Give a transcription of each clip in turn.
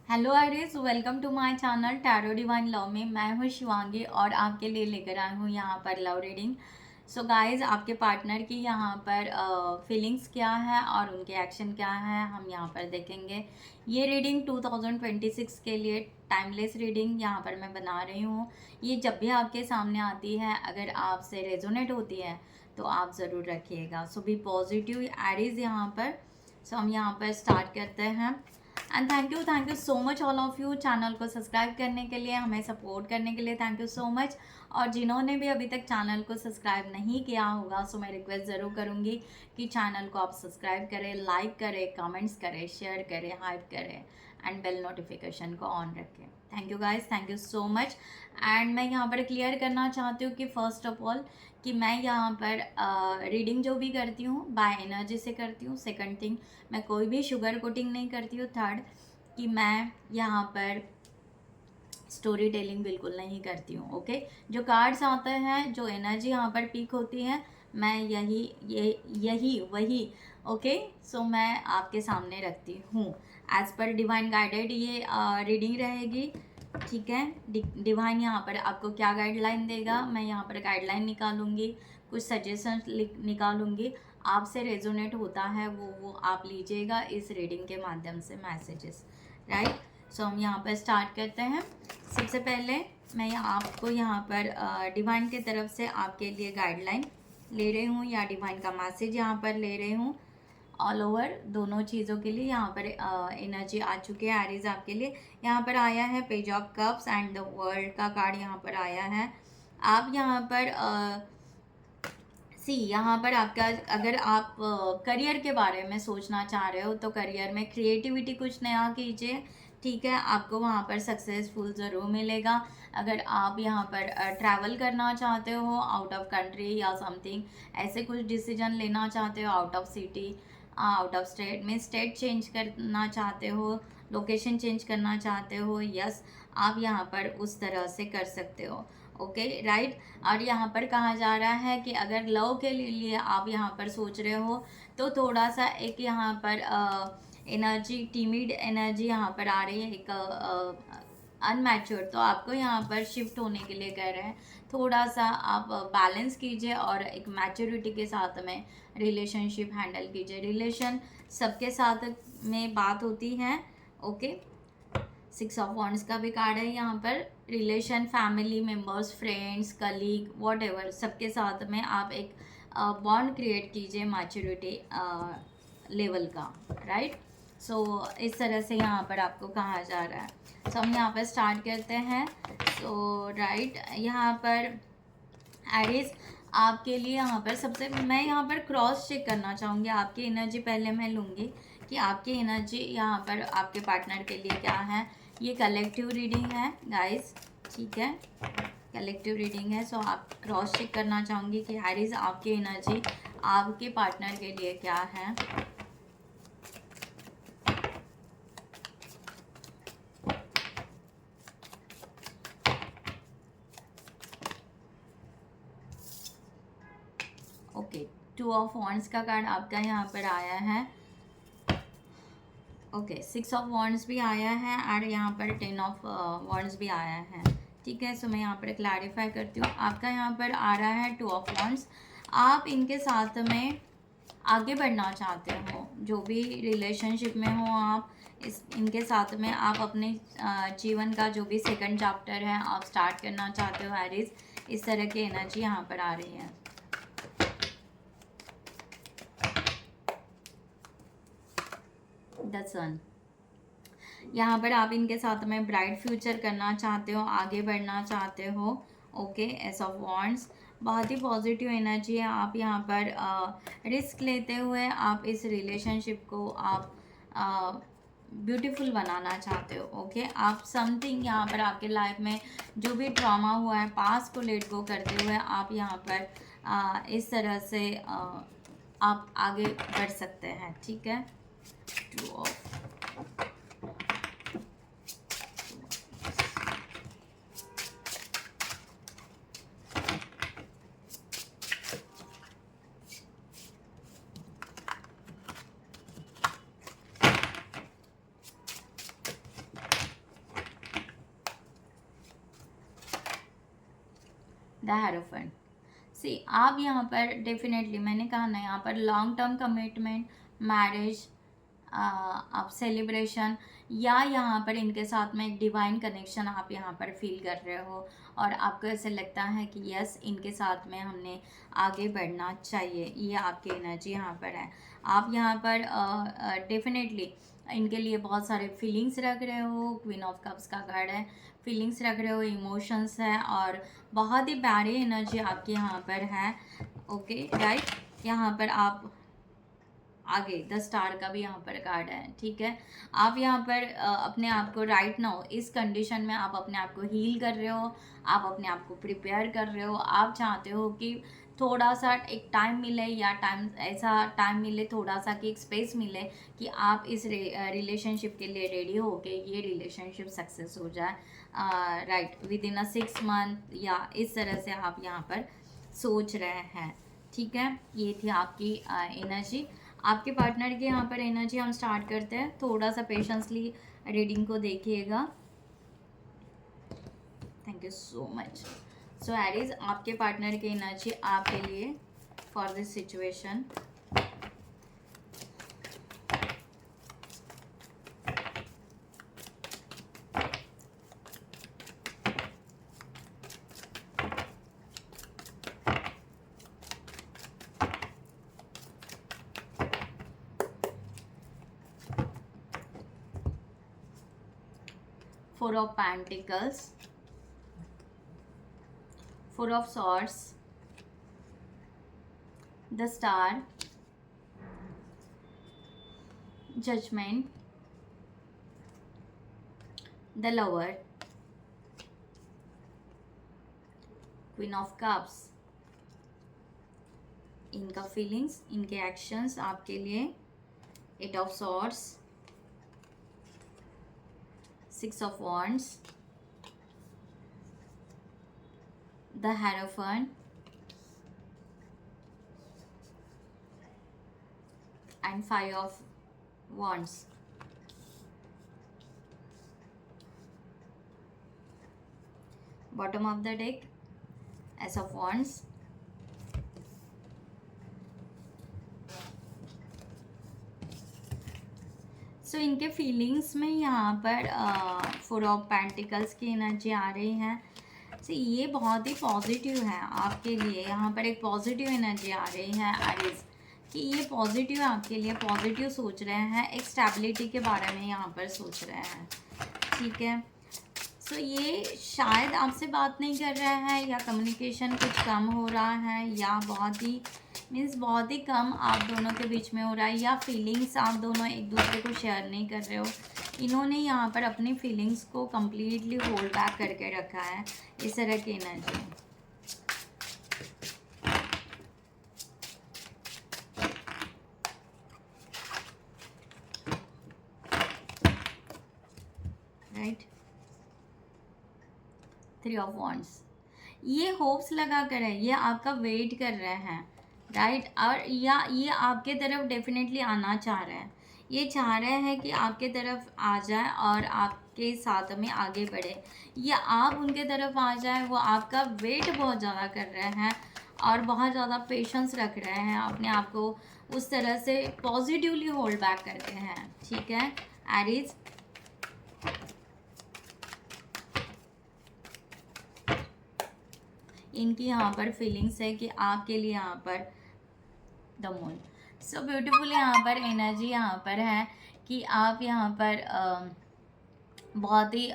Hello Aries, welcome to my channel Tarot Divine Love में। मैं हूँ शिवांगी और आपके लिए लेकर आई हूँ यहाँ पर लव रीडिंग। सो गाइस, आपके पार्टनर की यहाँ पर फीलिंग्स क्या है और उनके एक्शन क्या है हम यहाँ पर देखेंगे। ये रीडिंग 2026 के लिए टाइमलेस रीडिंग यहाँ पर मैं बना रही हूँ। ये जब भी आपके सामने आती है, अगर आपसे रेजोनेट होती है तो आप ज़रूर रखिएगा। सो बी पॉजिटिव एरीज यहाँ पर। सो हम यहाँ पर स्टार्ट करते हैं। And thank you so much all of you channel को सब्सक्राइब करने के लिए, हमें सपोर्ट करने के लिए थैंक यू सो मच। और जिन्होंने भी अभी तक चैनल को सब्सक्राइब नहीं किया होगा, सो मैं रिक्वेस्ट ज़रूर करूँगी कि चैनल को आप सब्सक्राइब करें, लाइक करें, कमेंट्स करें, शेयर करें, हाइप करें एंड बेल नोटिफिकेशन को ऑन रखें। Thank you guys, thank you so much. And मैं यहाँ पर क्लियर करना चाहती हूँ कि फर्स्ट ऑफ ऑल कि मैं यहाँ पर रीडिंग जो भी करती हूँ बाय एनर्जी से करती हूँ। सेकंड थिंग, मैं कोई भी शुगर कोटिंग नहीं करती हूँ। थर्ड, कि मैं यहाँ पर स्टोरी टेलिंग बिल्कुल नहीं करती हूँ। ओके, जो कार्ड्स आते हैं, जो एनर्जी यहाँ पर पीक होती है, मैं यही वही ओके सो मैं आपके सामने रखती हूँ। एज पर डिवाइन गाइडेड ये रीडिंग रहेगी। ठीक है, डिवाइन यहाँ पर आपको क्या गाइडलाइन देगा, मैं यहाँ पर गाइडलाइन निकालूंगी, कुछ सजेशन निकालूंगी। आपसे रेजोनेट होता है वो आप लीजिएगा इस रीडिंग के माध्यम से मैसेजेस, राइट। सो हम यहाँ पर स्टार्ट करते हैं। सबसे पहले मैं आपको यहाँ पर डिवाइन की तरफ से आपके लिए गाइडलाइन ले रही हूँ या डिवाइन का मैसेज यहाँ पर ले रही हूँ। ऑल ओवर दोनों चीज़ों के लिए यहाँ पर एनर्जी आ चुकी है। एरीज आपके लिए यहाँ पर आया है page of cups and the world का कार्ड यहाँ पर आया है। आप यहाँ पर यहाँ पर आपका, अगर आप करियर के बारे में सोचना चाह रहे हो तो करियर में क्रिएटिविटी कुछ नया कीजिए। ठीक है, आपको वहाँ पर सक्सेसफुल ज़रूर मिलेगा। अगर आप यहाँ पर ट्रैवल करना चाहते हो आउट ऑफ कंट्री या समथिंग, ऐसे कुछ डिसीजन लेना चाहते हो out of city, out of state में स्टेट चेंज करना चाहते हो, लोकेशन चेंज करना चाहते हो, यस आप यहाँ पर उस तरह से कर सकते हो। Okay right. और यहाँ पर कहा जा रहा है कि अगर लव के लिए आप यहाँ पर सोच रहे हो तो थोड़ा सा एक यहाँ पर एनर्जी, टीमिड एनर्जी यहाँ पर आ रही है, एक अनमैच्योर, तो आपको यहाँ पर शिफ्ट होने के लिए कह रहे हैं। थोड़ा सा आप बैलेंस कीजिए और एक मैच्योरिटी के साथ में रिलेशनशिप हैंडल कीजिए। रिलेशन सबके साथ में बात होती है। ओके, 6 ऑफ वॉन्ड्स का भी कार्ड है यहाँ पर। Relation, family members, friends, colleague, what ever, सबके साथ में आप एक बॉन्ड क्रिएट कीजिए मैच्योरिटी लेवल का, राइट। सो इस तरह से यहाँ पर आपको कहा जा रहा है। सो हम यहाँ पर स्टार्ट करते हैं। सो राइट, यहाँ पर एरीज आपके लिए यहाँ पर सबसे, मैं यहाँ पर क्रॉस चेक करना चाहूँगी आपकी एनर्जी। पहले मैं लूँगी कि आपकी एनर्जी यहाँ पर आपके पार्टनर के लिए क्या है। ये कलेक्टिव रीडिंग है गाइस, ठीक है, कलेक्टिव रीडिंग है। सो आप क्रॉस चेक करना चाहूँगी कि एरीज आपकी एनर्जी आपके पार्टनर के लिए क्या है। ओके, 2 ऑफ वॉन्ड्स का कार्ड आपका यहाँ पर आया है। ओके, 6 ऑफ वॉन्ड्स भी आया है और यहाँ पर 10 ऑफ वॉन्ड्स भी आया है। ठीक है, सो मैं यहाँ पर क्लैरिफाई करती हूँ। आपका यहाँ पर आ रहा है 2 ऑफ वॉन्ड्स। आप इनके साथ में आगे बढ़ना चाहते हो, जो भी रिलेशनशिप में हो आप, इनके साथ में आप अपने जीवन का जो भी सेकंड चैप्टर है आप स्टार्ट करना चाहते हो एरीज। इस तरह की एनर्जी यहाँ पर आ रही है। द सन, यहाँ पर आप इनके साथ में ब्राइट फ्यूचर करना चाहते हो, आगे बढ़ना चाहते हो। ओके, एस ऑफ वॉन्ड्स, बहुत ही पॉजिटिव एनर्जी है। आप यहाँ पर रिस्क लेते हुए आप इस रिलेशनशिप को आप ब्यूटीफुल बनाना चाहते हो। ओके, आप समथिंग यहाँ पर आपके लाइफ में जो भी ट्रॉमा हुआ है पास्ट को लेट गो करते हुए आप यहाँ पर इस तरह से आप आगे बढ़ सकते हैं। ठीक है, 2 ऑफ, द हेरोफेंट। सी आप यहाँ पर डेफिनेटली मैंने कहा ना, यहाँ पर लॉन्ग टर्म कमिटमेंट, मैरिज, आप सेलिब्रेशन, या यहाँ पर इनके साथ में एक डिवाइन कनेक्शन आप यहाँ पर फील कर रहे हो और आपको ऐसे लगता है कि यस इनके साथ में हमने आगे बढ़ना चाहिए, ये आपकी एनर्जी यहाँ पर है। आप यहाँ पर डेफिनेटली इनके लिए बहुत सारे फीलिंग्स रख रहे हो, क्वीन ऑफ कप्स का कार्ड है, फीलिंग्स रख रहे हो, इमोशंस है और बहुत ही प्यारी एनर्जी आपकी यहाँ पर है। ओके राइट, यहाँ पर आप आगे 10 स्टार का भी यहाँ पर कार्ड है, ठीक है। आप यहाँ पर अपने आप को राइट नाउ इस कंडीशन में आप अपने आप को हील कर रहे हो, आप अपने आप को प्रिपेयर कर रहे हो। आप चाहते हो कि थोड़ा सा एक टाइम मिले, या ऐसा टाइम मिले थोड़ा सा कि एक स्पेस मिले कि आप इस रिलेशनशिप के लिए रेडी हो के ये रिलेशनशिप सक्सेस हो जाए, right, with in a 6 month, या इस तरह से आप यहाँ पर सोच रहे हैं, ठीक है। ये थी आपकी एनर्जी, आपके पार्टनर की यहाँ पर एनर्जी। हम स्टार्ट करते हैं, थोड़ा सा पेशेंसली रीडिंग को देखिएगा। Thank you so much. So Aries, आपके पार्टनर की एनर्जी आपके लिए for this situation. Four of Pentacles, Four of Swords, the Star, Judgment, the Lover, Queen of Cups। इनका फीलिंग्स, इनके एक्शंस आपके लिए, Eight of Swords, Six of Wands, the Hierophant, and Five of Wands। Bottom of the deck, Ace of Wands, सो इनके feelings में यहाँ पर four of pentacles की energy आ रही है। सो ये बहुत ही पॉजिटिव है आपके लिए, यहाँ पर एक पॉजिटिव एनर्जी आ रही है एरीज, कि ये पॉजिटिव आपके लिए, पॉजिटिव सोच रहे हैं, एक स्टेबिलिटी के बारे में यहाँ पर सोच रहे हैं, ठीक है। सो ये शायद आपसे बात नहीं कर रहा है, या कम्युनिकेशन कुछ कम हो रहा है, या बहुत ही बहुत ही कम आप दोनों के बीच में हो रहा है, या फीलिंग्स आप दोनों एक दूसरे को शेयर नहीं कर रहे हो। इन्होंने यहाँ पर अपनी फीलिंग्स को कम्प्लीटली होल्ड बैक करके रखा है, इस तरह की energy. Right, three of wands, ये होप्स लगा कर है, ये आपका वेट कर रहे हैं, राइट, और या ये आपके तरफ डेफिनेटली आना चाह रहे हैं, ये चाह रहे हैं कि आपके तरफ आ जाए और आपके साथ में आगे बढ़े, या आप उनके तरफ आ जाए। वो आपका वेट बहुत ज़्यादा कर रहे हैं और बहुत ज़्यादा पेशेंस रख रहे हैं, अपने आप को उस तरह से पॉजिटिवली होल्ड बैक करते हैं, ठीक है एरीज। इनकी यहाँ पर फीलिंग्स है कि आपके लिए यहाँ पर द मून, सो ब्यूटीफुल यहाँ पर एनर्जी यहाँ पर है कि आप यहाँ पर बहुत ही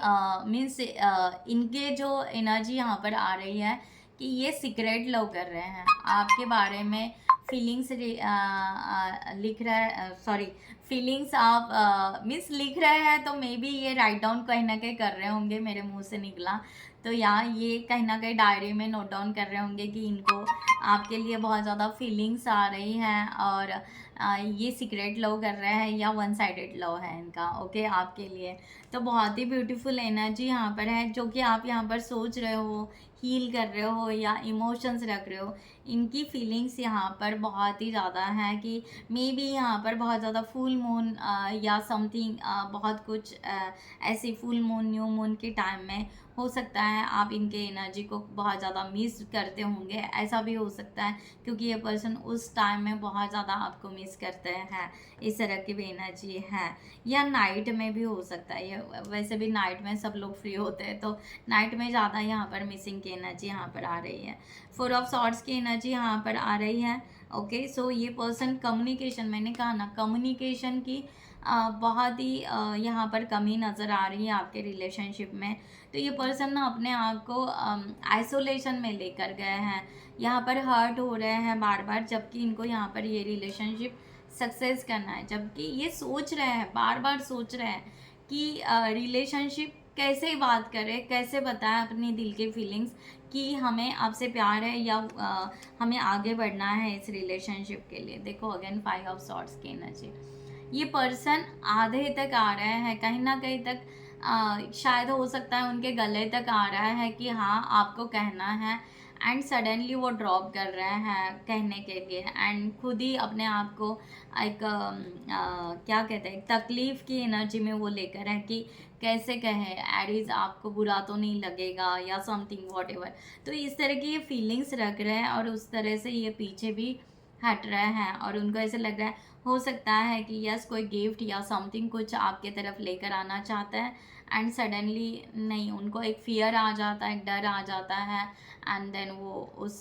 मीन्स इनके जो एनर्जी यहाँ पर आ रही है कि ये सीक्रेट लव कर रहे हैं आपके बारे में, फीलिंग्स लिख रहा है, सॉरी फीलिंग्स आप मीन्स लिख रहे हैं, तो मे बी ये राइट डाउन कहीं ना कहीं कर रहे होंगे, मेरे मुंह से निकला तो यहाँ ये कहीं ना कहीं डायरी में नोट डाउन कर रहे होंगे कि इनको आपके लिए बहुत ज़्यादा फीलिंग्स आ रही हैं और ये सीक्रेट लव कर रहे हैं या वन साइडेड लव है इनका, ओके आपके लिए। तो बहुत ही ब्यूटीफुल एनर्जी यहाँ पर है जो कि आप यहाँ पर सोच रहे हो, हील कर रहे हो या इमोशंस रख रहे हो, इनकी फीलिंग्स यहाँ पर बहुत ही ज़्यादा है कि मे बी यहाँ पर बहुत ज़्यादा फुल मून या समथिंग बहुत कुछ ऐसी फुल मून न्यू मून के टाइम में हो सकता है आप इनके एनर्जी को बहुत ज़्यादा मिस करते होंगे, ऐसा भी हो सकता है क्योंकि ये पर्सन उस टाइम में बहुत ज़्यादा आपको मिस करते हैं, इस तरह की भी एनर्जी है। या नाइट में भी हो सकता है, ये वैसे भी नाइट में सब लोग फ्री होते हैं तो नाइट में ज़्यादा यहाँ पर मिसिंग की एनर्जी यहाँ पर आ रही है। 4 ऑफ सॉर्ड्स की एनर्जी यहाँ पर आ रही है। ओके, सो ये पर्सन कम्युनिकेशन, मैंने कहा ना कम्युनिकेशन की बहुत ही यहाँ पर कमी नज़र आ रही है आपके रिलेशनशिप में। तो ये पर्सन ना अपने आप को आइसोलेशन में लेकर गए हैं, यहाँ पर हर्ट हो रहे हैं बार बार, जबकि इनको यहाँ पर ये रिलेशनशिप सक्सेस करना है, जबकि ये सोच रहे हैं, बार बार सोच रहे हैं कि रिलेशनशिप कैसे बात करें, कैसे बताएं अपनी दिल की फीलिंग्स कि हमें आपसे प्यार है या हमें आगे बढ़ना है इस रिलेशनशिप के लिए। देखो अगेन 5 ऑफ सॉर्ड्स की एनर्जी, ये पर्सन आधे तक आ रहे हैं, कहीं ना कहीं तक शायद हो सकता है उनके गले तक आ रहा है कि हाँ आपको कहना है, एंड सडनली वो ड्रॉप कर रहे हैं कहने के लिए, एंड खुद ही अपने आप को एक क्या कहते हैं तकलीफ़ की एनर्जी में वो लेकर है कि कैसे कहे एरीज आपको बुरा तो नहीं लगेगा या समथिंग वॉट एवर। तो इस तरह की ये फीलिंग्स रख रहे हैं और उस तरह से ये पीछे भी हट रहे हैं, और उनको ऐसे लग रहा है हो सकता है कि यस कोई गिफ्ट या समथिंग कुछ आपके तरफ लेकर आना चाहता है, एंड सडनली नहीं, उनको एक फियर आ जाता है, एक डर आ जाता है, एंड देन वो उस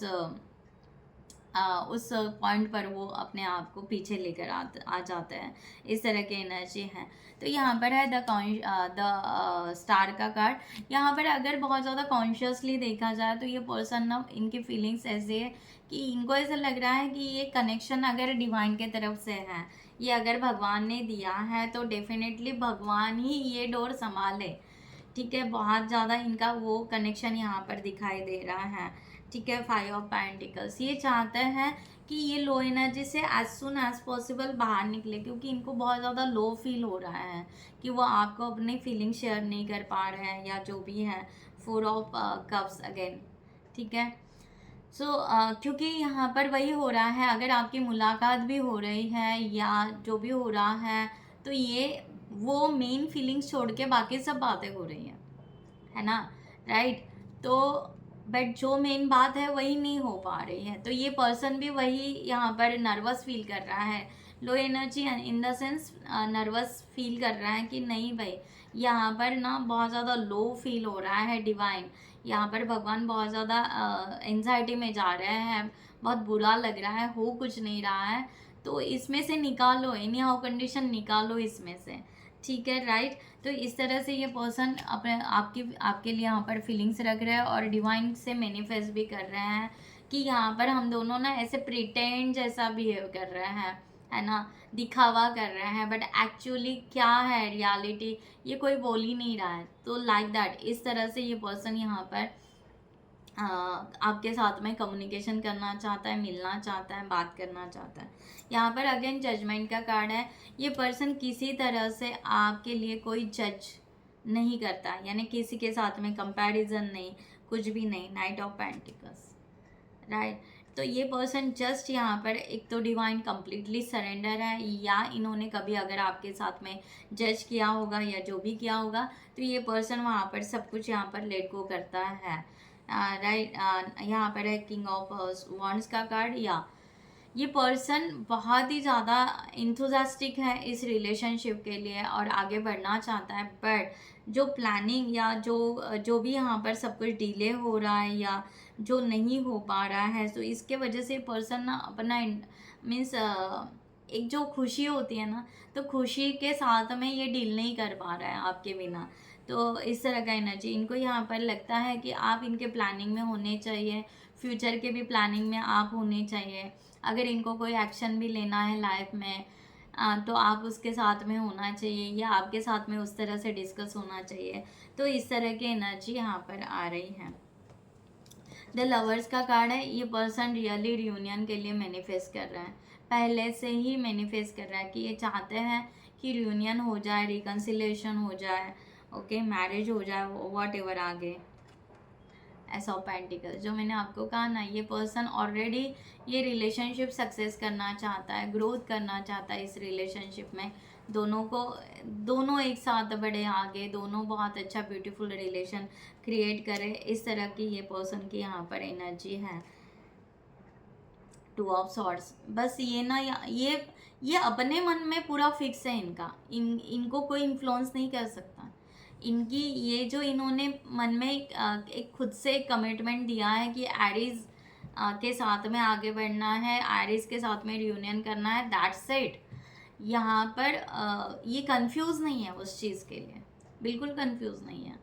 पॉइंट पर वो अपने आप को पीछे लेकर आ जाते हैं। इस तरह की एनर्जी है। तो यहाँ पर है द स्टार का कार्ड। यहाँ पर अगर बहुत ज़्यादा कॉन्शियसली देखा जाए तो ये पर्सन ना, इनकी फीलिंग्स ऐसे है कि इनको ऐसा लग रहा है कि ये कनेक्शन अगर डिवाइन के तरफ से है, ये अगर भगवान ने दिया है तो डेफिनेटली भगवान ही ये डोर संभाले। ठीक है, बहुत ज़्यादा इनका वो कनेक्शन यहाँ पर दिखाई दे रहा है। ठीक है, 5 ऑफ पेंटिकल्स, ये चाहते हैं कि ये लो एनर्जी से एज सुन एज पॉसिबल बाहर निकले, क्योंकि इनको बहुत ज़्यादा लो फील हो रहा है कि वो आपको अपनी फीलिंग शेयर नहीं कर पा रहे हैं या जो भी है। 4 ऑफ कप्स अगेन। ठीक है, सो क्योंकि यहाँ पर वही हो रहा है, अगर आपकी मुलाकात भी हो रही है या जो भी हो रहा है तो ये वो मेन फीलिंग्स छोड़ के बाकी सब बातें हो रही हैं, है ना, राइट। तो बट जो मेन बात है वही नहीं हो पा रही है, तो ये पर्सन भी वही यहाँ पर नर्वस फील कर रहा है, low energy in the sense nervous feel कर रहा है कि नहीं भाई, यहाँ पर ना बहुत ज़्यादा लो फील हो रहा है डिवाइन, यहाँ पर भगवान बहुत ज़्यादा एंजाइटी में जा रहे हैं, बहुत बुरा लग रहा है, हो कुछ नहीं रहा है, तो इसमें से निकालो, एनी हाउ कंडीशन निकालो इसमें से। ठीक है, राइट। तो इस तरह से ये पर्सन अपने आपके लिए यहाँ पर फीलिंग्स रख रहे हैं और डिवाइन से मैनिफेस्ट भी कर रहे हैं कि यहाँ पर हम दोनों ना ऐसे प्रिटेंड जैसा बिहेव कर रहे हैं, है ना, दिखावा कर रहे हैं, बट एक्चुअली क्या है रियलिटी ये कोई बोल ही नहीं रहा है। तो लाइक दैट, इस तरह से ये पर्सन यहाँ पर आपके साथ में कम्युनिकेशन करना चाहता है, मिलना चाहता है, बात करना चाहता है। यहाँ पर अगेन जजमेंट का कार्ड है। ये पर्सन किसी तरह से आपके लिए कोई जज नहीं करता, यानी किसी के साथ में कंपैरिजन नहीं, कुछ भी नहीं। Night of pentacles, right. तो ये पर्सन जस्ट यहाँ पर एक तो डिवाइन कंप्लीटली सरेंडर है, या इन्होंने कभी अगर आपके साथ में जज किया होगा या जो भी किया होगा तो ये पर्सन वहाँ पर सब कुछ यहाँ पर लेट गो करता है, राइट। यहाँ पर है किंग ऑफ वॉन्ड्स का कार्ड। या ये पर्सन बहुत ही ज़्यादा इंथुजास्टिक है इस रिलेशनशिप के लिए और आगे बढ़ना चाहता है, बट जो प्लानिंग या जो भी यहाँ पर सब कुछ डिले हो रहा है या जो नहीं हो पा रहा है, तो इसके वजह से पर्सन ना अपना मीन्स एक जो खुशी होती है ना, तो खुशी के साथ में ये डील नहीं कर पा रहा है आपके बिना। तो इस तरह का एनर्जी इनको यहाँ पर लगता है कि आप इनके प्लानिंग में होने चाहिए, फ्यूचर के भी प्लानिंग में आप होने चाहिए। अगर इनको कोई एक्शन भी लेना है लाइफ में तो आप उसके साथ में होना चाहिए या आपके साथ में उस तरह से डिस्कस होना चाहिए। तो इस तरह की एनर्जी यहाँ पर आ रही है। द लवर्स का कार्ड है। ये पर्सन रियली रियूनियन के लिए मैनिफेस्ट कर रहा है, पहले से ही मैनिफेस्ट कर रहा है कि ये चाहते हैं कि रियूनियन हो जाए, रिकन्सिलेशन हो जाए, ओके, मैरिज हो जाए, वॉट एवर आगे, एस ऑफ पेंटिकल्स, जो मैंने आपको कहा ना, ये पर्सन ऑलरेडी ये रिलेशनशिप सक्सेस करना चाहता है, ग्रोथ करना चाहता है इस रिलेशनशिप में। दोनों एक साथ बढ़े आगे, दोनों बहुत अच्छा ब्यूटीफुल रिलेशन क्रिएट करे, इस तरह की ये पर्सन की यहाँ पर एनर्जी है। टू ऑफ सॉर्ड्स, बस ये ना, ये अपने मन में पूरा फिक्स है इनका, इनको कोई इन्फ्लुएंस नहीं कर सकता। इनकी ये जो इन्होंने मन में एक खुद से कमिटमेंट दिया है कि एरीज के साथ में आगे बढ़ना है, एरीज के साथ में रियूनियन करना है, दैट्स इट। यहाँ पर ये कंफ्यूज नहीं है उस चीज़ के लिए, बिल्कुल कंफ्यूज नहीं है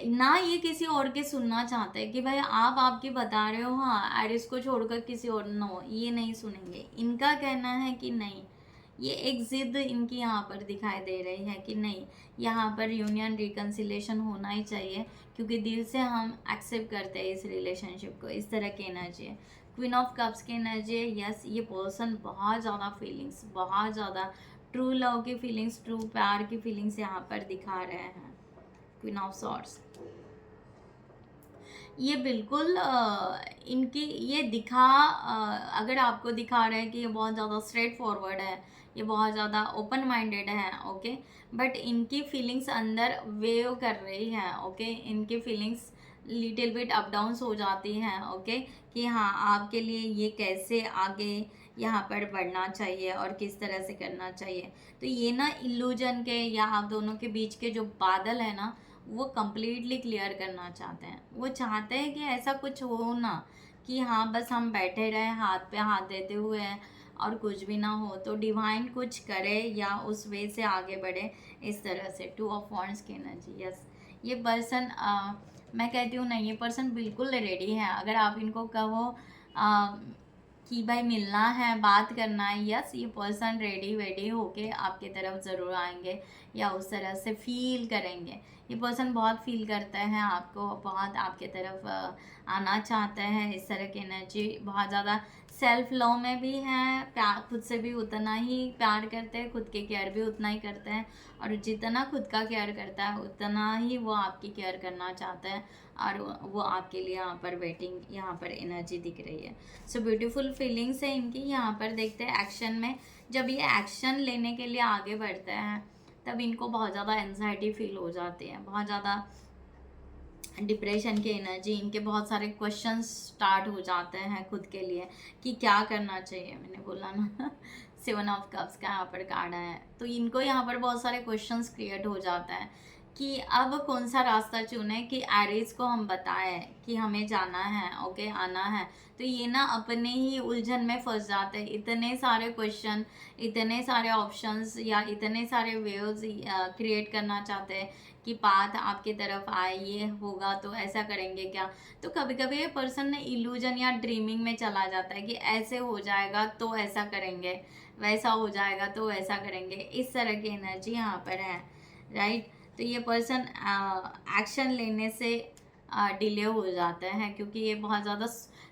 ना। ये किसी और के सुनना चाहते हैं कि भाई आप आपकी बता रहे हो, हाँ एरिस को छोड़कर किसी और, नो, ये नहीं सुनेंगे। इनका कहना है कि नहीं, ये एक जिद इनकी यहाँ पर दिखाई दे रही है कि नहीं, यहाँ पर यूनियन रिकन्सिलेशन होना ही चाहिए, क्योंकि दिल से हम एक्सेप्ट करते हैं इस रिलेशनशिप को। इस तरह की एनर्जी है। क्वीन ऑफ कप्स की एनर्जी है। यस, ये पर्सन बहुत ज़्यादा फीलिंग्स, बहुत ज़्यादा ट्रू लव की फीलिंग्स, ट्रू प्यार की फीलिंग्स यहाँ पर दिखा रहे हैं। क्वीन ऑफ सॉर्ड्स, ये बिल्कुल इनकी ये अगर आपको दिखा रहे हैं कि ये बहुत ज़्यादा स्ट्रेट फॉरवर्ड है, ये बहुत ज़्यादा ओपन माइंडेड है, ओके, बट इनकी फीलिंग्स अंदर वेव कर रही है, ओके, इनकी feelings little bit up downs हो जाती हैं, ओके, कि हाँ आपके लिए ये कैसे आगे यहाँ पर बढ़ना चाहिए और किस तरह से करना चाहिए। तो ये ना इल्यूजन के या आप दोनों के बीच के जो बादल है ना, वो कम्प्लीटली क्लियर करना चाहते हैं। वो चाहते हैं कि ऐसा कुछ हो ना कि हाँ बस हम बैठे रहें हाथ पे हाथ देते हुए और कुछ भी ना हो, तो डिवाइन कुछ करे या उस वे से आगे बढ़े, इस तरह से। टू ऑफ वॉन्ड्स की एनर्जी। यस, ये पर्सन मैं कहती हूँ ना, ये पर्सन बिल्कुल रेडी है। अगर आप इनको कहो कि भाई मिलना है, बात करना है, यस, ये पर्सन रेडी वेडी होके आपके तरफ ज़रूर आएंगे या उस तरह से फील करेंगे। ये पर्सन बहुत फील करते हैं आपको, बहुत आपके तरफ आना चाहते हैं। इस तरह की एनर्जी बहुत ज़्यादा सेल्फ लव में भी हैं, प्यार खुद से भी उतना ही प्यार करते हैं, खुद के केयर भी उतना ही करते हैं, और जितना खुद का केयर करता है उतना ही वो आपकी केयर करना चाहते हैं, और वो आपके लिए यहाँ पर वेटिंग, यहाँ पर एनर्जी दिख रही है। सो ब्यूटीफुल फीलिंग्स है इनकी। यहाँ पर देखते हैं एक्शन में, जब ये एक्शन लेने के लिए आगे बढ़ते हैं तब इनको बहुत ज़्यादा एंजाइटी फील हो जाती है, बहुत ज़्यादा डिप्रेशन की एनर्जी, इनके बहुत सारे क्वेश्चंस स्टार्ट हो जाते हैं खुद के लिए कि क्या करना चाहिए। मैंने बोला ना 7 ऑफ कप्स का यहाँ पर कार्ड है, तो इनको यहाँ पर बहुत सारे क्वेश्चंस क्रिएट हो जाता है कि अब कौन सा रास्ता चुने, कि एरीज को हम बताएं कि हमें जाना है, ओके, आना है। तो ये ना अपने ही उलझन में फंस जाते हैं। इतने सारे क्वेश्चन, इतने सारे ऑप्शंस या इतने सारे वेव्स क्रिएट करना चाहते हैं कि पाथ आपकी तरफ आए, ये होगा तो ऐसा करेंगे क्या। तो कभी कभी ये पर्सन ने इल्यूजन या ड्रीमिंग में चला जाता है कि ऐसे हो जाएगा तो ऐसा करेंगे, वैसा हो जाएगा तो वैसा करेंगे। इस तरह की एनर्जी यहाँ पर है, राइट। तो ये पर्सन एक्शन लेने से डिले हो जाते हैं, क्योंकि ये बहुत ज़्यादा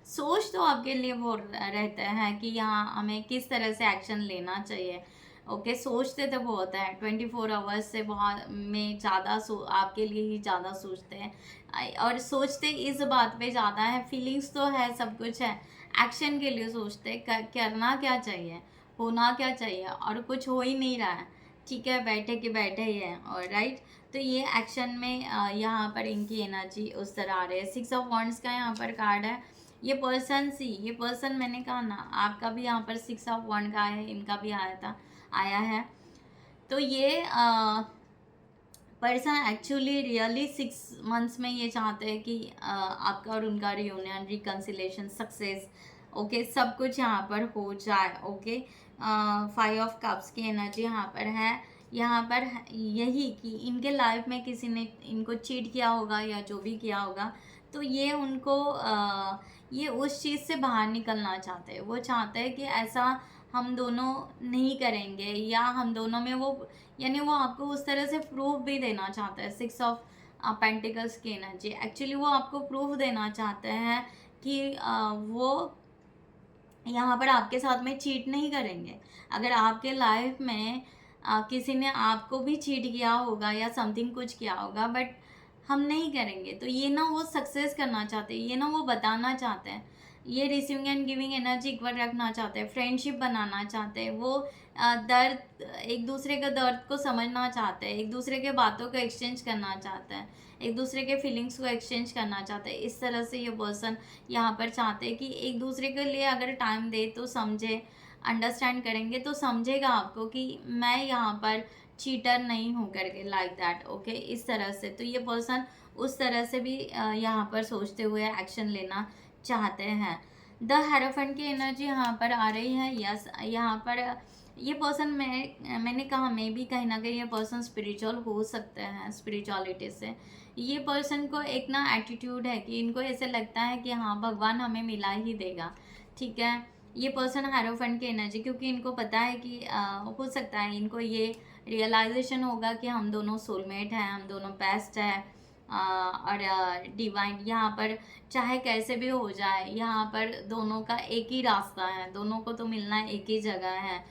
सोच तो आपके लिए वो रहते हैं कि यहाँ हमें किस तरह से एक्शन लेना चाहिए, ओके, सोचते तो बहुत है, 24 आवर्स से बहुत में ज़्यादा आपके लिए ही ज़्यादा सोचते हैं, और सोचते इस बात पे ज़्यादा है, फीलिंग्स तो है, सब कुछ है, एक्शन के लिए सोचते करना क्या चाहिए, होना क्या चाहिए, और कुछ हो ही नहीं रहा है, ठीक है, बैठे के बैठे ही है, और राइट। तो ये एक्शन में यहाँ पर इनकी एनर्जी उस तरह आ रही है। 6 ऑफ वॉन्ड्स का यहाँ पर कार्ड है। ये पर्सन मैंने कहा ना, आपका भी यहाँ पर 6 ऑफ वॉन्ड का है, इनका भी आया है। तो ये पर्सन एक्चुअली रियली 6 मंथ्स में ये चाहते हैं कि आपका और उनका रियूनियन, रिकन्सिलेशन, सक्सेस, ओके, सब कुछ यहाँ पर हो जाए, ओके। 5 ऑफ कप्स की एनर्जी यहाँ पर है। यहाँ पर यही कि इनके लाइफ में किसी ने इनको चीट किया होगा या जो भी किया होगा, तो ये उनको ये उस चीज़ से बाहर निकलना चाहते हैं। वो चाहते हैं कि ऐसा हम दोनों नहीं करेंगे, या हम दोनों में वो, यानी वो आपको उस तरह से प्रूफ भी देना चाहते हैं। 6 ऑफ पेंटिकल्स की एनर्जी, एक्चुअली वो आपको प्रूफ देना चाहते हैं कि वो यहाँ पर आपके साथ में चीट नहीं करेंगे। अगर आपके लाइफ में किसी ने आपको भी चीट किया होगा या समथिंग कुछ किया होगा, बट हम नहीं करेंगे। तो ये ना वो सक्सेस करना चाहते हैं, ये ना वो बताना चाहते हैं, ये receiving end giving energy equal रखना चाहते हैं, फ्रेंडशिप बनाना चाहते हैं, वो दर्द, एक दूसरे के दर्द को समझना चाहते हैं, एक दूसरे के बातों को एक्सचेंज करना चाहते हैं, एक दूसरे के फीलिंग्स को एक्सचेंज करना चाहते हैं। इस तरह से ये पर्सन यहाँ पर चाहते हैं कि एक दूसरे के लिए अगर टाइम दे तो समझे, अंडरस्टैंड करेंगे तो समझेगा आपको कि मैं यहाँ पर चीटर नहीं हूँ करके, लाइक दैट। ओके, इस तरह से। तो ये पर्सन उस तरह से भी यहाँ पर सोचते हुए एक्शन लेना चाहते हैं। द हेरोफेंट की एनर्जी यहाँ पर आ रही है। यस, यहाँ पर ये पर्सन, मैंने कहा मे भी कहीं ना कहीं ये पर्सन स्पिरिचुअल हो सकते हैं, स्पिरिचुअलिटी से। ये पर्सन को एक ना एटीट्यूड है कि इनको ऐसे लगता है कि हाँ भगवान हमें मिला ही देगा, ठीक है। ये पर्सन हेरोफेंट की एनर्जी, क्योंकि इनको पता है कि हो सकता है इनको ये रियलाइजेशन होगा कि हम दोनों सोलमेट हैं, हम दोनों बेस्ट है, और डिवाइन यहाँ पर चाहे कैसे भी हो जाए, यहाँ पर दोनों का एक ही रास्ता है, दोनों को तो मिलना एक ही जगह है।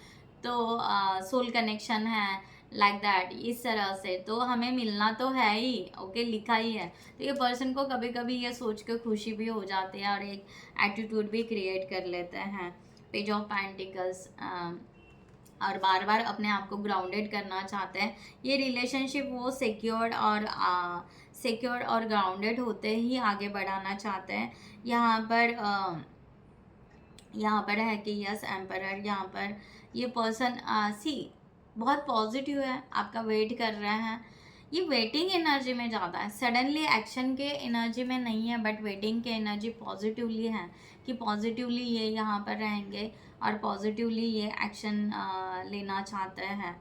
तो सोल कनेक्शन है, लाइक दैट, इस तरह से। तो हमें मिलना तो है ही, ओके, लिखा ही है। तो ये पर्सन को कभी कभी ये सोच के खुशी भी हो जाती है और एक एटीट्यूड भी क्रिएट कर लेते हैं। पेज ऑफ पेंटिकल्स, और बार बार अपने आप को ग्राउंडेड करना चाहते हैं। ये रिलेशनशिप वो सिक्योर और ग्राउंडेड होते ही आगे बढ़ाना चाहते हैं। यहाँ पर है कि यस एम्परर, यहाँ पर ये पर्सन बहुत पॉजिटिव है, आपका वेट कर रहे हैं। ये वेटिंग एनर्जी में ज़्यादा है, सडनली एक्शन के एनर्जी में नहीं है, बट वेटिंग के एनर्जी पॉजिटिवली है कि पॉजिटिवली ये यहाँ पर रहेंगे और पॉजिटिवली ये एक्शन लेना चाहते हैं,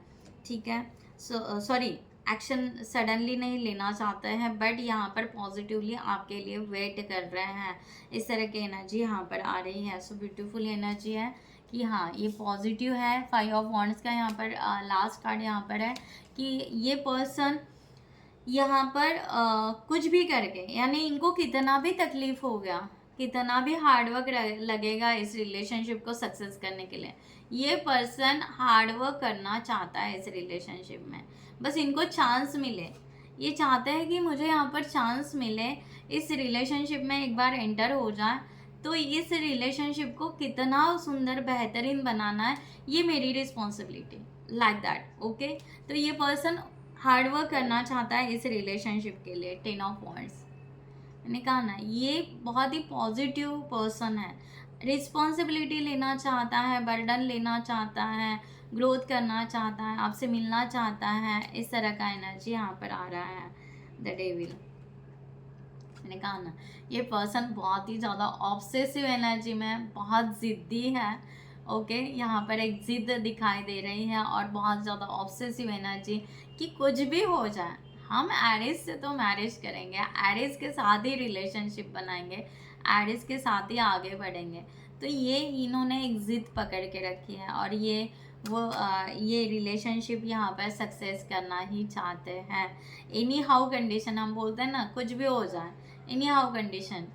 ठीक है। सॉरी, एक्शन सडनली नहीं लेना चाहते हैं, बट यहाँ पर पॉजिटिवली आपके लिए वेट कर रहे हैं। इस तरह की एनर्जी यहाँ पर आ रही है। सो ब्यूटीफुल एनर्जी है कि हाँ ये पॉजिटिव है। 5 ऑफ वॉन्ड्स का यहाँ पर लास्ट कार्ड यहाँ पर है कि ये पर्सन यहाँ पर कुछ भी करके, यानी इनको कितना भी तकलीफ हो गया, कितना भी हार्डवर्क लगेगा इस रिलेशनशिप को सक्सेस करने के लिए, ये पर्सन हार्डवर्क करना चाहता है इस रिलेशनशिप में। बस इनको चांस मिले, ये चाहते हैं कि मुझे यहाँ पर चांस मिले, इस रिलेशनशिप में एक बार एंटर हो जाए तो इस रिलेशनशिप को कितना सुंदर बेहतरीन बनाना है ये मेरी रिस्पॉन्सिबिलिटी, लाइक दैट। ओके, तो ये पर्सन हार्डवर्क करना चाहता है इस रिलेशनशिप के लिए। 10 ऑफ वॉन्ड्स, मैंने कहा ना ये बहुत ही पॉजिटिव पर्सन है, रिस्पॉन्सिबिलिटी लेना चाहता है, बर्डन लेना चाहता है, ग्रोथ करना चाहता है, आपसे मिलना चाहता है। इस तरह का एनर्जी यहाँ पर आ रहा है। द डेविल, मैंने कहा ना ये पर्सन बहुत ही ज़्यादा ऑब्सेसिव एनर्जी में, बहुत ज़िद्दी है। ओके, यहाँ पर एक ज़िद दिखाई दे रही है और बहुत ज़्यादा ऑब्सेसिव एनर्जी कि कुछ भी हो जाए हम एरिस से तो मैरिज करेंगे, एरिस के साथ ही रिलेशनशिप बनाएंगे, एरिस के साथ ही आगे बढ़ेंगे। तो ये इन्होंने एक ज़िद पकड़ के रखी है और ये रिलेशनशिप यहाँ पर सक्सेस करना ही चाहते हैं। एनी हाउ कंडीशन, हम बोलते हैं ना कुछ भी हो जाए, एनी हाउ कंडीशन,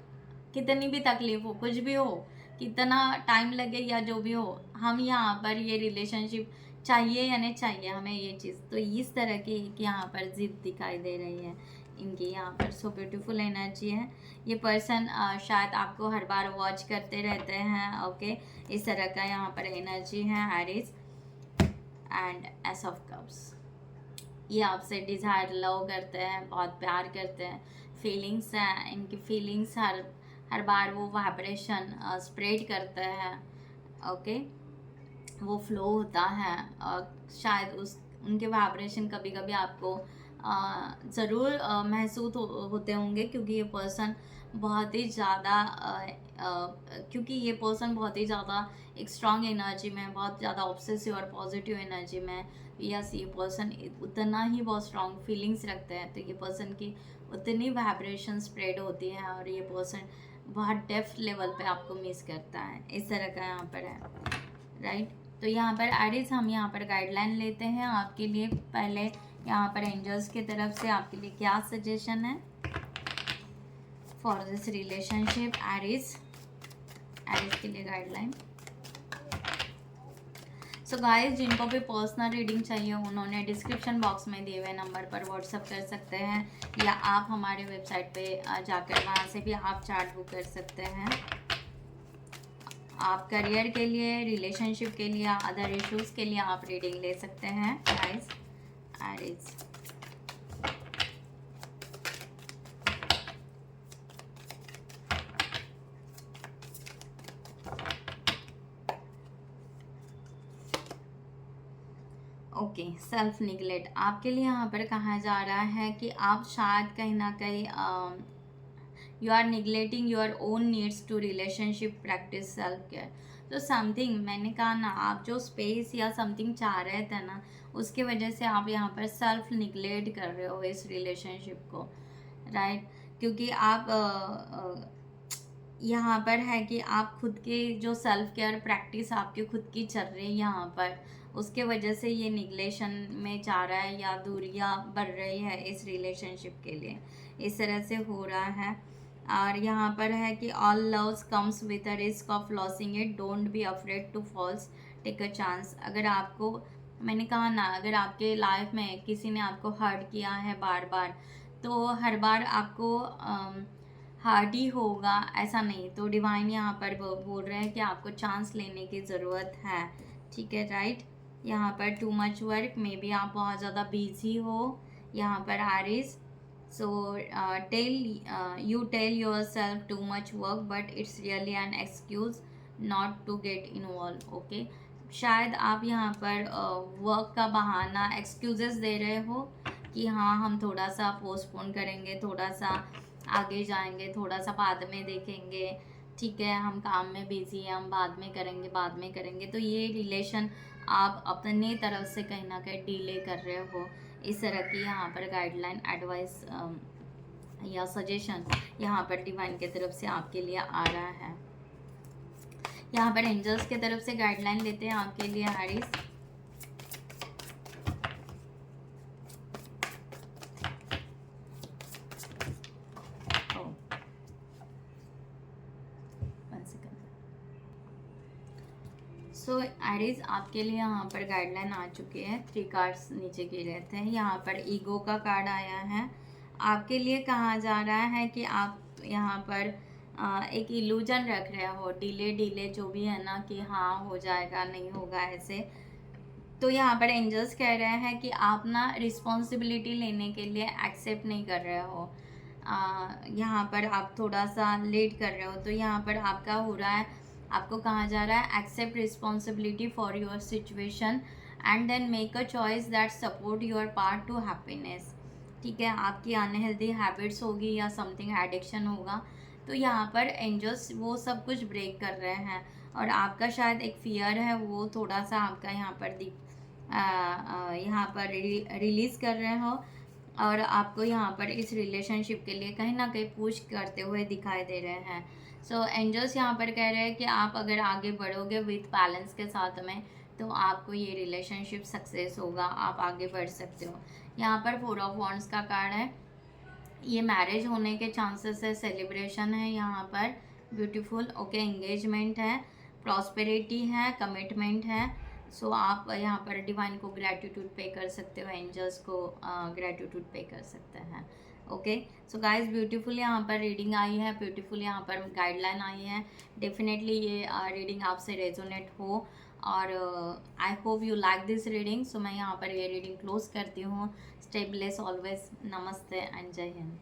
कितनी भी तकलीफ हो, कुछ भी हो, कितना टाइम लगे या जो भी हो, हम यहाँ पर ये रिलेशनशिप चाहिए या नहीं चाहिए हमें ये चीज़। तो इस तरह की यहाँ पर जिद दिखाई दे रही है इनकी यहाँ पर। सो ब्यूटीफुल एनर्जी है। ये पर्सन शायद आपको हर बार वॉच करते रहते हैं। ओके, इस तरह का यहाँ पर एनर्जी है। Aries and ace of cups, ये आपसे डिज़ायर लव करते हैं, बहुत प्यार करते हैं, फीलिंग्स हैं इनकी, फीलिंग्स हर बार वो वाइब्रेशन स्प्रेड करते हैं। ओके, वो फ्लो होता है और शायद उनके वाइब्रेशन कभी कभी आपको ज़रूर महसूस होते होंगे, क्योंकि ये पर्सन बहुत ही ज़्यादा एक स्ट्रॉन्ग एनर्जी में, बहुत ज़्यादा ऑब्सेसिव और पॉजिटिव एनर्जी में। यस, ये पर्सन उतना ही बहुत स्ट्रॉन्ग फीलिंग्स रखते हैं, तो ये पर्सन की उतनी वाइब्रेशन स्प्रेड होती है और ये पर्सन बहुत डेप्थ लेवल पे आपको मिस करता है। इस तरह का यहाँ पर है, राइट। तो यहाँ पर एरिस, हम यहाँ पर गाइडलाइन लेते हैं आपके लिए। पहले यहाँ पर एंजल्स की तरफ से आपके लिए क्या सजेशन है फॉर दिस रिलेशनशिप। एरिस के लिए गाइडलाइन। सो गाइस, जिनको भी पर्सनल रीडिंग चाहिए उन्होंने डिस्क्रिप्शन बॉक्स में दिए हुए नंबर पर व्हाट्सअप कर सकते हैं, या आप हमारे वेबसाइट पे जाकर वहाँ से भी आप चार्ट बुक कर सकते हैं। आप करियर के लिए, रिलेशनशिप के लिए, अदर इश्यूज़ के लिए आप रीडिंग ले सकते हैं guys. Aries, okay, self neglect आपके लिए यहाँ पर कहा जा रहा है कि आप शायद कहीं ना कहीं you are neglecting your own needs to relationship, practice self care. तो समथिंग, मैंने कहा ना, आप जो स्पेस या समथिंग चाह रहे थे ना, उसकी वजह से आप यहाँ पर सेल्फ निगलेक्ट कर रहे हो इस रिलेशनशिप को, राइट? क्योंकि आप यहाँ पर है कि आप खुद के जो सेल्फ केयर प्रैक्टिस आपकी खुद की चल रही है यहाँ पर, उसके वजह से ये निगलेशन में जा रहा है या दूरियाँ बढ़ रही है इस रिलेशनशिप के लिए, इस तरह से हो रहा है। और यहाँ पर है कि all loves comes with a risk of losing it, don't be afraid to falls, take a chance. अगर आपको, मैंने कहा ना, अगर आपके लाइफ में किसी ने आपको हर्ट किया है बार बार, तो हर बार आपको हार्ड ही होगा ऐसा नहीं। तो डिवाइन यहाँ पर बोल रहे हैं कि आपको चांस लेने की ज़रूरत है, ठीक है, राइट? यहाँ पर too much work, maybe आप बहुत ज़्यादा बिजी हो यहाँ पर Aries. So tell yourself too much work but it's really an excuse not to get involve, okay? शायद आप यहाँ पर वर्क का बहाना, एक्सक्यूजेस दे रहे हो कि हाँ हम थोड़ा सा पोस्टपोन करेंगे, थोड़ा सा आगे जाएंगे, थोड़ा सा बाद में देखेंगे, ठीक है, हम काम में बिजी हैं, हम बाद में करेंगे, बाद में करेंगे। तो ये रिलेशन आप अपने तरफ से कहीं ना कहीं डिले कर रहे हो, इस तरह की यहाँ पर गाइडलाइन, एडवाइस या सजेशन यहाँ पर डिवाइन की तरफ से आपके लिए आ रहा है। यहाँ पर एंजल्स की तरफ से गाइडलाइन लेते हैं आपके लिए एरीज। सो एरीज, आपके लिए यहाँ पर गाइडलाइन आ चुकी है। 3 कार्ड्स नीचे गिर रहे थे, यहाँ पर ईगो का कार्ड आया है। आपके लिए कहा जा रहा है कि आप यहाँ पर एक इल्यूजन रख रहे हो, डिले जो भी है ना, कि हाँ हो जाएगा, नहीं होगा, ऐसे। तो यहाँ पर एंजल्स कह रहे हैं कि आप ना रिस्पॉन्सिबिलिटी लेने के लिए एक्सेप्ट नहीं कर रहे हो, यहाँ पर आप थोड़ा सा लेट कर रहे हो। तो यहाँ पर आपका हो रहा है, आपको कहा जा रहा है accept responsibility for your situation and then make a choice that support your part to happiness, ठीक है? आपकी अनहेल्दी हैबिट्स होगी या समथिंग एडिक्शन होगा, तो यहाँ पर एंजल्स वो सब कुछ ब्रेक कर रहे हैं। और आपका शायद एक फियर है, वो थोड़ा सा आपका यहाँ पर यहाँ पर रिलीज़ कर रहे हो, और आपको यहाँ पर इस रिलेशनशिप के लिए कहीं ना कहीं पुश करते हुए दिखाई दे रहे हैं। सो एंजल्स यहाँ पर कह रहे हैं कि आप अगर आगे बढ़ोगे विथ बैलेंस के साथ में, तो आपको ये रिलेशनशिप सक्सेस होगा, आप आगे बढ़ सकते हो। यहाँ पर 4 ऑफ वॉन्ड्स का कार्ड है, ये मैरिज होने के चांसेस है, सेलिब्रेशन है यहाँ पर, ब्यूटीफुल, ओके, एंगेजमेंट है, प्रॉस्पेरिटी है, कमिटमेंट है। सो आप यहाँ पर डिवाइन को ग्रैटिट्यूड पे कर सकते हो, एंजल्स को ग्रैटिट्यूड पे कर सकते हैं, ओके? सो गाइस, ब्यूटीफुल यहाँ पर रीडिंग आई है, ब्यूटीफुल यहाँ पर गाइडलाइन आई है। डेफिनेटली ये रीडिंग आपसे रेजोनेट हो, और I hope you like this reading. So मैं यहाँ पर ये रीडिंग क्लोज करती हूँ। स्टे ब्लेस ऑलवेज, नमस्ते एंड जय हिंद।